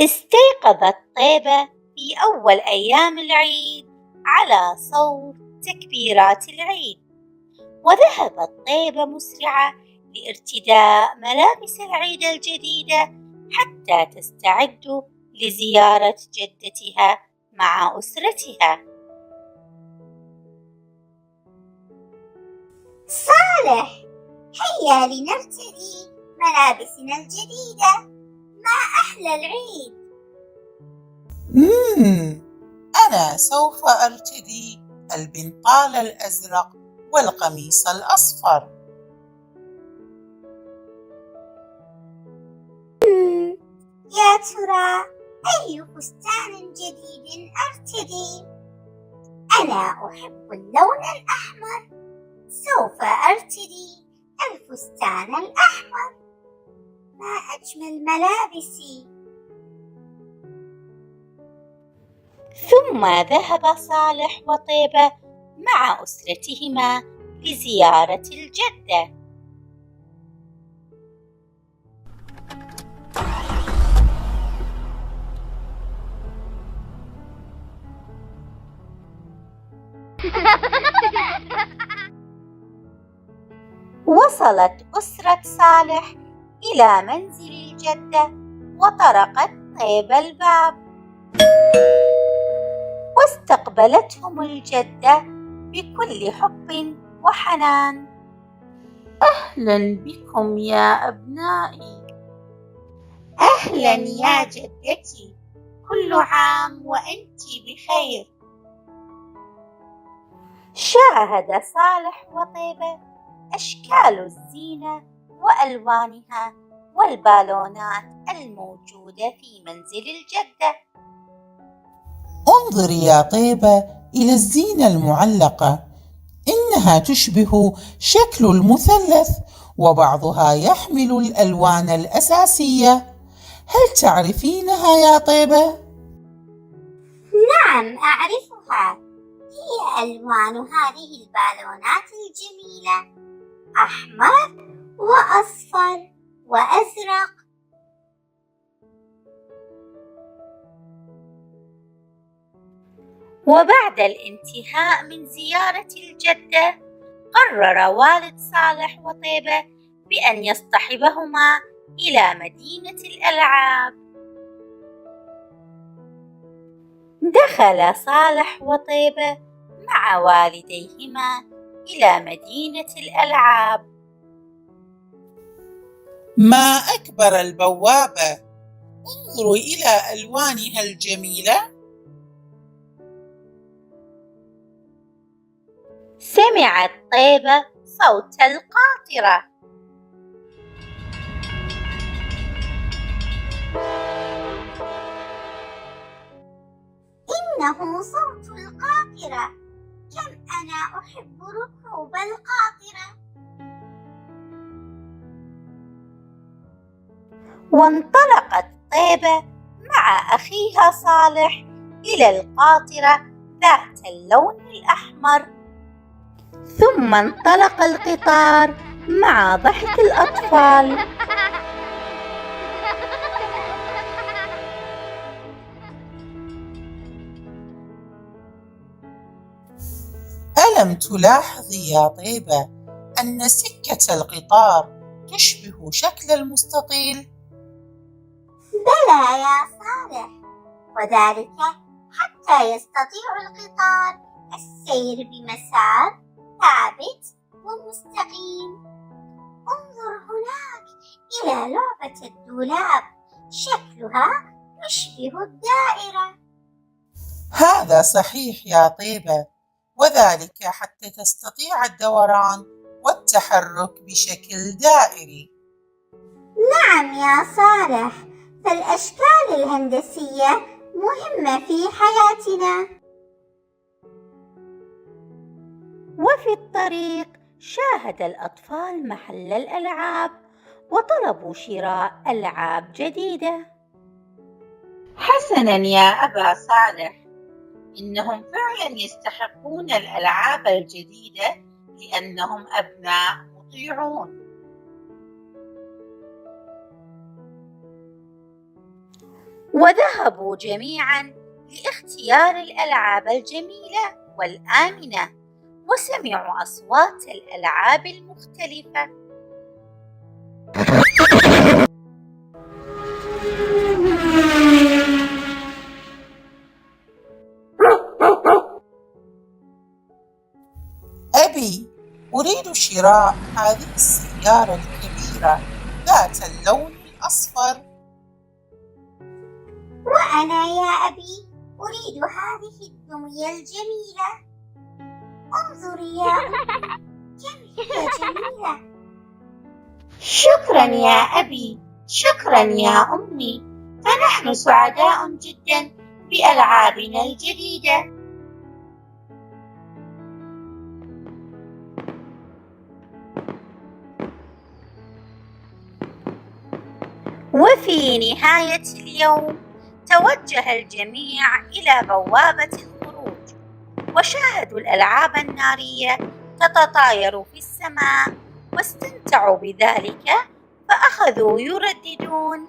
استيقظت طيبة في أول أيام العيد على صوت تكبيرات العيد، وذهبت طيبة مسرعة لارتداء ملابس العيد الجديدة حتى تستعد لزيارة جدتها مع أسرتها. صالح، هيا لنرتدي ملابسنا الجديدة. ما أحلى العيد! أنا سوف أرتدي البنطال الأزرق والقميص الأصفر. يا ترى أي فستان جديد أرتدي؟ أنا أحب اللون الأحمر، سوف أرتدي الفستان الأحمر. ما أجمل ملابسي! ثم ذهب صالح وطيبة مع أسرتهما لزيارة الجدة. وصلت أسرة صالح إلى منزل الجدة وطرقت طيبة الباب، واستقبلتهم الجدة بكل حب وحنان. أهلا بكم يا أبنائي. أهلا يا جدتي، كل عام وأنت بخير. شاهد صالح وطيبة أشكال الزينة وألوانها والبالونات الموجودة في منزل الجدة. انظري يا طيبة إلى الزينة المعلقة، إنها تشبه شكل المثلث وبعضها يحمل الألوان الأساسية. هل تعرفينها يا طيبة؟ نعم أعرفها، هي ألوان هذه البالونات الجميلة، أحمر وأصفر وأزرق. وبعد الانتهاء من زيارة الجدة، قرر والد صالح وطيبة بأن يصطحبهما إلى مدينة الألعاب. دخل صالح وطيبة مع والديهما إلى مدينة الألعاب. ما أكبر البوابة، انظروا إلى ألوانها الجميلة. سمعت طيبة صوت القاطرة. إنه صوت القاطرة، كم أنا أحب ركوب القاطرة. وانطلقت طيبة مع أخيها صالح إلى القاطرة ذات اللون الأحمر. ثم انطلق القطار مع ضحك الأطفال. ألم تلاحظي يا طيبة أن سكة القطار تشبه شكل المستطيل؟ بلى يا صالح، وذلك حتى يستطيع القطار السير بمسار ثابت ومستقيم. انظر هناك إلى لعبة الدولاب، شكلها يشبه الدائرة. هذا صحيح يا طيبة، وذلك حتى تستطيع الدوران والتحرك بشكل دائري. نعم يا صالح، فالأشكال الهندسية مهمة في حياتنا. وفي الطريق شاهد الأطفال محل الألعاب وطلبوا شراء ألعاب جديدة. حسناً يا أبا صالح، إنهم فعلاً يستحقون الألعاب الجديدة لأنهم أبناء مطيعون. وذهبوا جميعا لاختيار الألعاب الجميلة والآمنة، وسمعوا أصوات الألعاب المختلفة. أبي، أريد شراء هذه السيارة الكبيرة ذات اللون الأصفر. وأنا يا أبي أريد هذه الدمية الجميلة. انظري يا أمي، كم هي جميلة. شكرا يا أبي، شكرا يا أمي، فنحن سعداء جدا بألعابنا الجديدة. وفي نهاية اليوم توجه الجميع إلى بوابة الخروج، وشاهدوا الألعاب النارية تتطاير في السماء، واستمتعوا بذلك، فأخذوا يرددون